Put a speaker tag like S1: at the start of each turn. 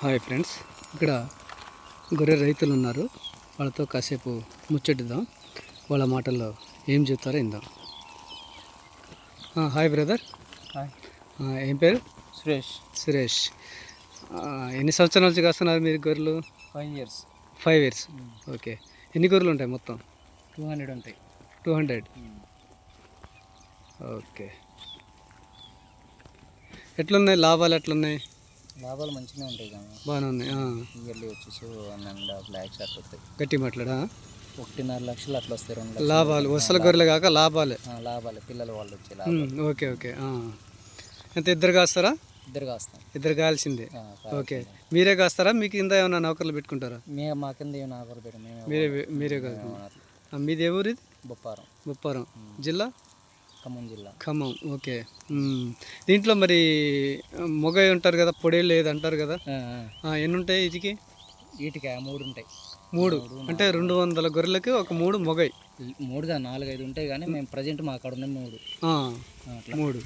S1: Hi friends, ఇక్కడ గొర్రె రైతులు ఉన్నారు. వాళ్ళతో కాసేపు ముచ్చటిద్దాం. వాళ్ళ మాటల్లో ఏం చెప్తారో ఇందాం. Hi brother.
S2: హాయ్.
S1: ఏం పేరు?
S2: సురేష్.
S1: ఎన్ని సంవత్సరాల నుంచి కాస్తున్నారు మీరు గొర్రెలు?
S2: 5 years.
S1: 5 years. ఓకే. ఎన్ని గొర్రెలు ఉంటాయి మొత్తం?
S2: 200 ఉంటాయి.
S1: 200. ఓకే. ఎట్లున్నాయి లాభాలు? ఎట్లున్నాయి?
S2: లాభాలు మంచిగా ఉంటాయి కదా.
S1: బాగానే ఉన్నాయి.
S2: ఇయర్లీ వచ్చేసి 1.5 lakhs అట్లా వస్తాయి.
S1: గట్టి మాట్లాడా?
S2: 1.5 లక్షలు అట్లా వస్తాయి. 2 లక్షలు
S1: లాభాలు వసల గొర్రెలు కాక లాభాలే.
S2: లాభాలే, పిల్లలు వాళ్ళు వచ్చే లాభాలు.
S1: ఓకే. ఎంత ఇద్దరు కాస్తారా?
S2: ఇద్దరు కాస్తాం.
S1: ఇద్దరు కావాల్సిందే. ఓకే. మీరే కాస్తారా? మీకు కింద ఏమైనా నౌకర్లు పెట్టుకుంటారా?
S2: మా కింద ఏమైనా ఆఫర్ పెట్టాం.
S1: మీరే కాదు. మీది ఏ ఊరిది? బొప్పారం. జిల్లా? ఖమ్మం. ఓకే. దీంట్లో మరి మొగ ఉంటారు కదా, పొడేళ్ళు ఏది అంటారు కదా, ఎన్ని ఉంటాయి వీటికి?
S2: వీటికి 3 ఉంటాయి.
S1: 3 అంటే 200 గొర్రెలకి ఒక 3 మొగై.
S2: 3 4 5 ఉంటాయి కానీ మేము ప్రజెంట్ మా అక్కడ ఉన్న 3.
S1: 3